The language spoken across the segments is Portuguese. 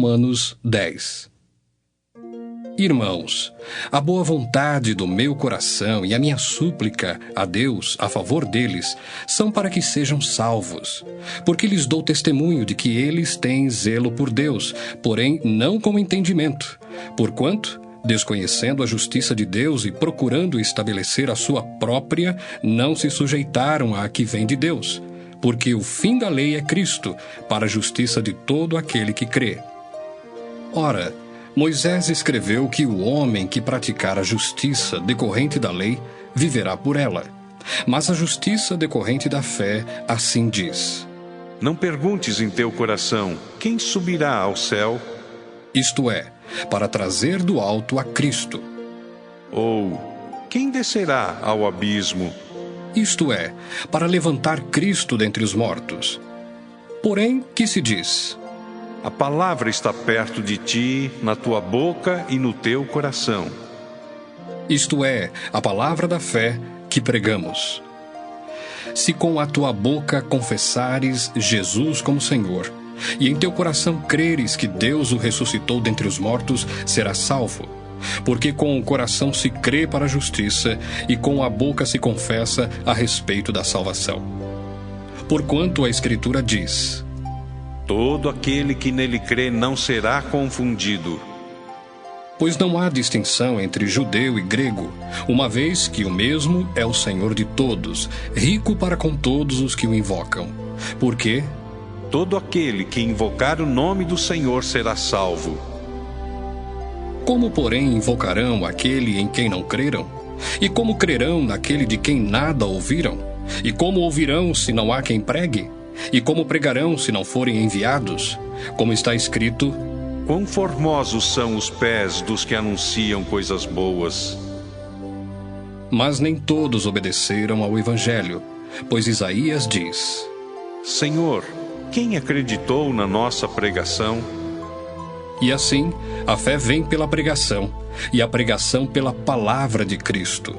Romanos 10. Irmãos, a boa vontade do meu coração e a minha súplica a Deus a favor deles são para que sejam salvos, porque lhes dou testemunho de que eles têm zelo por Deus, porém não com entendimento, porquanto, desconhecendo a justiça de Deus e procurando estabelecer a sua própria, não se sujeitaram à que vem de Deus, porque o fim da lei é Cristo, para a justiça de todo aquele que crê. Ora, Moisés escreveu que o homem que praticar a justiça decorrente da lei viverá por ela. Mas a justiça decorrente da fé assim diz: Não perguntes em teu coração, quem subirá ao céu? Isto é, para trazer do alto a Cristo. Ou, quem descerá ao abismo? Isto é, para levantar Cristo dentre os mortos. Porém, que se diz? A palavra está perto de ti, na tua boca e no teu coração. Isto é, a palavra da fé que pregamos. Se com a tua boca confessares Jesus como Senhor, e em teu coração creres que Deus o ressuscitou dentre os mortos, serás salvo. Porque com o coração se crê para a justiça, e com a boca se confessa a respeito da salvação. Porquanto a Escritura diz: Todo aquele que nele crê não será confundido. Pois não há distinção entre judeu e grego, uma vez que o mesmo é o Senhor de todos, rico para com todos os que o invocam. Porque todo aquele que invocar o nome do Senhor será salvo. Como, porém, invocarão aquele em quem não creram? E como crerão naquele de quem nada ouviram? E como ouvirão se não há quem pregue? E como pregarão se não forem enviados? Como está escrito: Quão formosos são os pés dos que anunciam coisas boas. Mas nem todos obedeceram ao Evangelho, pois Isaías diz: Senhor, quem acreditou na nossa pregação? E assim, a fé vem pela pregação, e a pregação pela palavra de Cristo.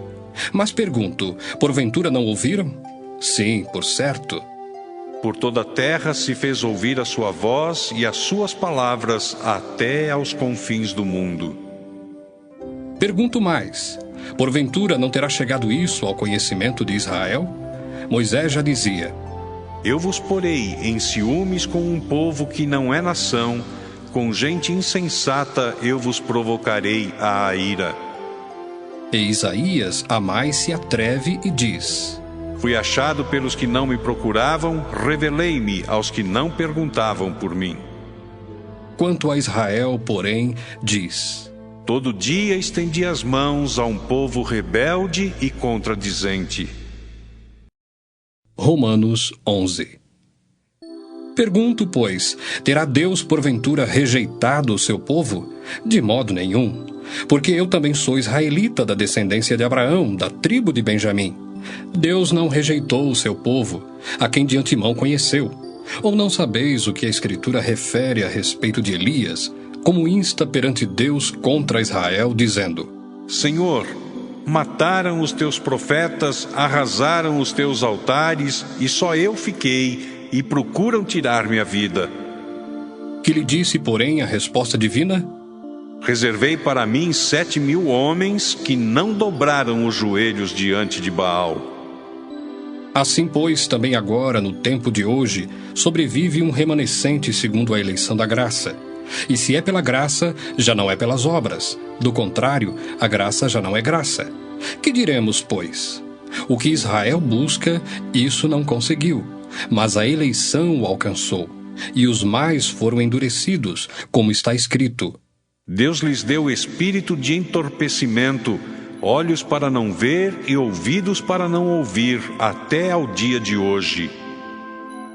Mas pergunto, porventura não ouviram? Sim, por certo. Por toda a terra se fez ouvir a sua voz e as suas palavras até aos confins do mundo. Pergunto mais, porventura não terá chegado isso ao conhecimento de Israel? Moisés já dizia: Eu vos porei em ciúmes com um povo que não é nação, com gente insensata eu vos provocarei à ira. E Isaías a mais se atreve e diz: Fui achado pelos que não me procuravam, revelei-me aos que não perguntavam por mim. Quanto a Israel, porém, diz: Todo dia estendi as mãos a um povo rebelde e contradizente. Romanos 11. Pergunto, pois, terá Deus porventura rejeitado o seu povo? De modo nenhum, porque eu também sou israelita da descendência de Abraão, da tribo de Benjamim. Deus não rejeitou o seu povo, a quem de antemão conheceu. Ou não sabeis o que a Escritura refere a respeito de Elias, como insta perante Deus contra Israel, dizendo: Senhor, mataram os teus profetas, arrasaram os teus altares, e só eu fiquei, e procuram tirar-me a vida. Que lhe disse, porém, a resposta divina? Reservei para mim 7.000 homens que não dobraram os joelhos diante de Baal. Assim, pois, também agora, no tempo de hoje, sobrevive um remanescente segundo a eleição da graça. E se é pela graça, já não é pelas obras. Do contrário, a graça já não é graça. Que diremos, pois? O que Israel busca, isso não conseguiu, mas a eleição o alcançou, e os mais foram endurecidos, como está escrito: Deus lhes deu espírito de entorpecimento, olhos para não ver e ouvidos para não ouvir, até ao dia de hoje.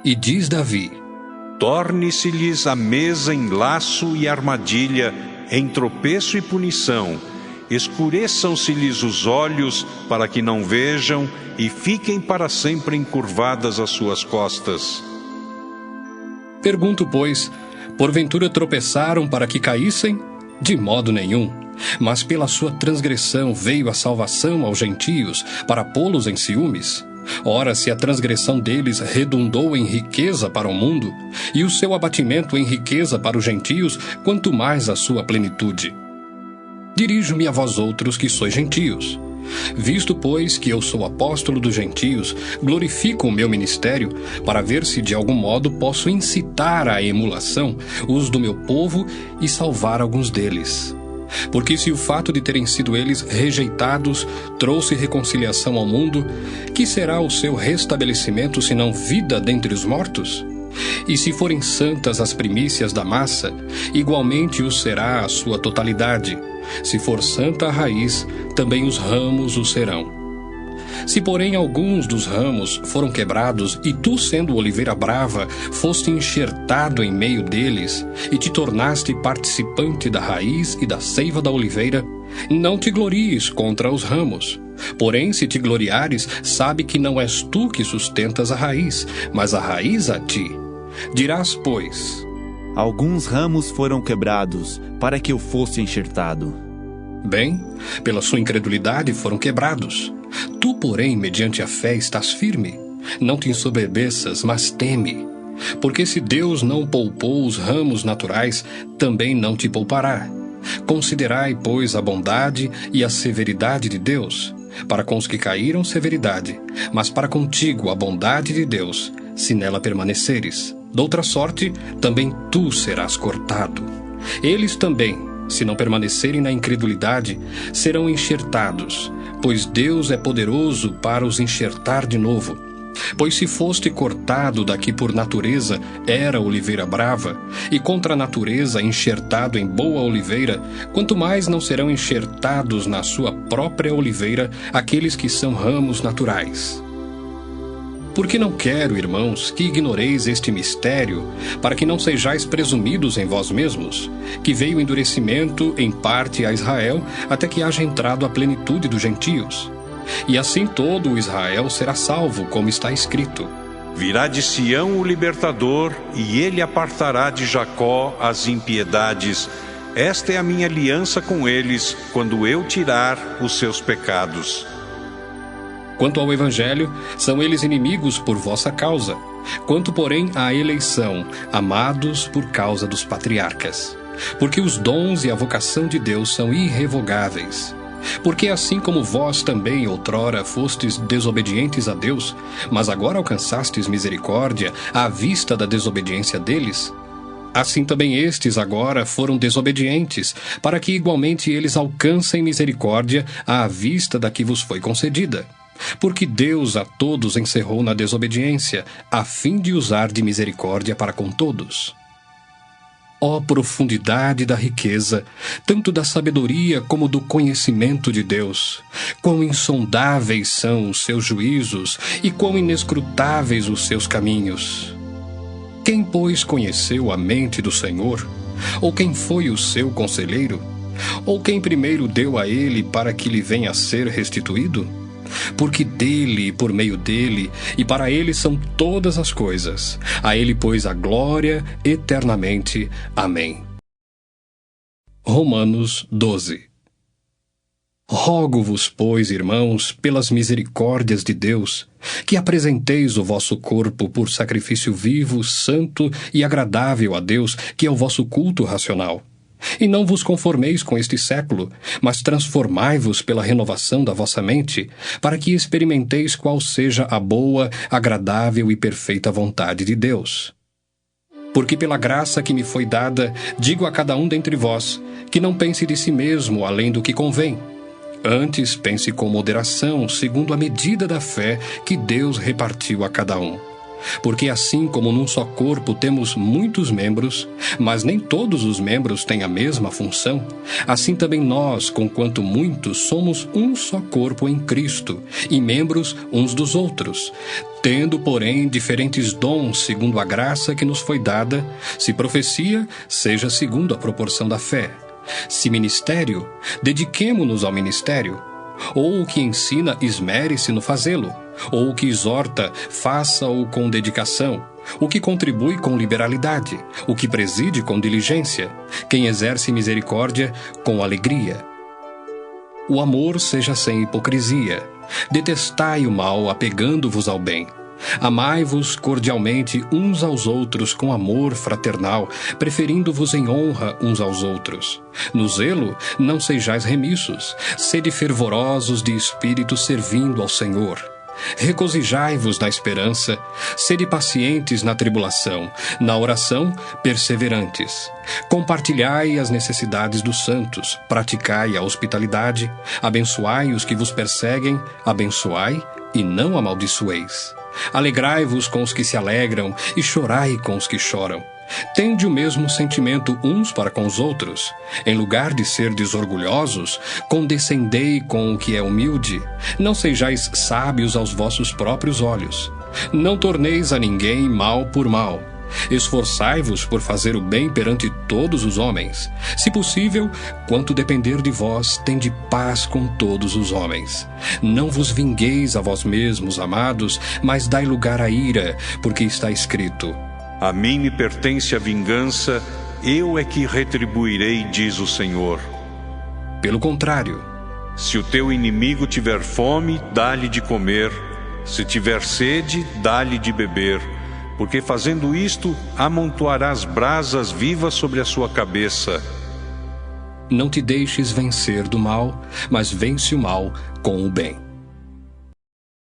E diz Davi: Torne-se-lhes a mesa em laço e armadilha, em tropeço e punição. Escureçam-se-lhes os olhos, para que não vejam, e fiquem para sempre encurvadas as suas costas. Pergunto, pois, porventura tropeçaram para que caíssem? De modo nenhum. Mas pela sua transgressão veio a salvação aos gentios, para pô-los em ciúmes. Ora, se a transgressão deles redundou em riqueza para o mundo, e o seu abatimento em riqueza para os gentios, quanto mais a sua plenitude. Dirijo-me a vós outros que sois gentios. Visto, pois, que eu sou apóstolo dos gentios, glorifico o meu ministério, para ver se de algum modo posso incitar à emulação os do meu povo e salvar alguns deles. Porque se o fato de terem sido eles rejeitados trouxe reconciliação ao mundo, que será o seu restabelecimento senão vida dentre os mortos? E se forem santas as primícias da massa, igualmente o será a sua totalidade. Se for santa a raiz, também os ramos o serão. Se, porém, alguns dos ramos foram quebrados, e tu, sendo oliveira brava, foste enxertado em meio deles, e te tornaste participante da raiz e da seiva da oliveira, não te glories contra os ramos. Porém, se te gloriares, sabe que não és tu que sustentas a raiz, mas a raiz a ti. Dirás, pois: alguns ramos foram quebrados, para que eu fosse enxertado. Bem, pela sua incredulidade foram quebrados. Tu, porém, mediante a fé estás firme. Não te ensoberbeças, mas teme. Porque se Deus não poupou os ramos naturais, também não te poupará. Considerai, pois, a bondade e a severidade de Deus. Para com os que caíram, severidade, mas para contigo a bondade de Deus, se nela permaneceres. Doutra sorte, também tu serás cortado. Eles também, se não permanecerem na incredulidade, serão enxertados, pois Deus é poderoso para os enxertar de novo. Pois se foste cortado daqui por natureza, era oliveira brava, e contra a natureza enxertado em boa oliveira, quanto mais não serão enxertados na sua própria oliveira aqueles que são ramos naturais. Porque não quero, irmãos, que ignoreis este mistério, para que não sejais presumidos em vós mesmos, que veio o endurecimento em parte a Israel, até que haja entrado a plenitude dos gentios. E assim todo o Israel será salvo, como está escrito: virá de Sião o libertador, e ele apartará de Jacó as impiedades. Esta é a minha aliança com eles, quando eu tirar os seus pecados. Quanto ao Evangelho, são eles inimigos por vossa causa. Quanto, porém, à eleição, amados por causa dos patriarcas. Porque os dons e a vocação de Deus são irrevogáveis. Porque assim como vós também outrora fostes desobedientes a Deus, mas agora alcançastes misericórdia à vista da desobediência deles, assim também estes agora foram desobedientes, para que igualmente eles alcancem misericórdia à vista da que vos foi concedida. Porque Deus a todos encerrou na desobediência, a fim de usar de misericórdia para com todos. Ó profundidade da riqueza, tanto da sabedoria como do conhecimento de Deus! Quão insondáveis são os seus juízos e quão inescrutáveis os seus caminhos! Quem, pois, conheceu a mente do Senhor? Ou quem foi o seu conselheiro? Ou quem primeiro deu a ele para que lhe venha a ser restituído? Porque dele, por meio dele, e para ele são todas as coisas. A ele, pois, a glória eternamente. Amém. Romanos 12. Rogo-vos, pois, irmãos, pelas misericórdias de Deus, que apresenteis o vosso corpo por sacrifício vivo, santo e agradável a Deus, que é o vosso culto racional. E não vos conformeis com este século, mas transformai-vos pela renovação da vossa mente, para que experimenteis qual seja a boa, agradável e perfeita vontade de Deus. Porque pela graça que me foi dada, digo a cada um dentre vós, que não pense de si mesmo além do que convém. Antes pense com moderação, segundo a medida da fé que Deus repartiu a cada um. Porque assim como num só corpo temos muitos membros, mas nem todos os membros têm a mesma função, assim também nós, conquanto muitos, somos um só corpo em Cristo, e membros uns dos outros, tendo, porém, diferentes dons segundo a graça que nos foi dada, se profecia, seja segundo a proporção da fé. Se ministério, dediquemo-nos ao ministério. Ou o que ensina, esmere-se no fazê-lo. Ou o que exorta, faça-o com dedicação. O que contribui com liberalidade. O que preside com diligência. Quem exerce misericórdia, com alegria. O amor seja sem hipocrisia. Detestai o mal, apegando-vos ao bem. Amai-vos cordialmente uns aos outros com amor fraternal, preferindo-vos em honra uns aos outros. No zelo, não sejais remissos, sede fervorosos de espírito servindo ao Senhor. Regozijai-vos na esperança, sede pacientes na tribulação, na oração, perseverantes. Compartilhai as necessidades dos santos, praticai a hospitalidade, abençoai os que vos perseguem, abençoai e não amaldiçoeis. Alegrai-vos com os que se alegram e chorai com os que choram. Tende o mesmo sentimento uns para com os outros. Em lugar de serdes orgulhosos, condescendei com o que é humilde. Não sejais sábios aos vossos próprios olhos. Não torneis a ninguém mal por mal. Esforçai-vos por fazer o bem perante todos os homens. Se possível, quanto depender de vós, tende paz com todos os homens. Não vos vingueis a vós mesmos, amados, mas dai lugar à ira, porque está escrito: A mim me pertence a vingança, eu é que retribuirei, diz o Senhor. Pelo contrário, se o teu inimigo tiver fome, dá-lhe de comer. Se tiver sede, dá-lhe de beber. Porque fazendo isto, amontoarás brasas vivas sobre a sua cabeça. não te deixes vencer do mal, mas vence o mal com o bem.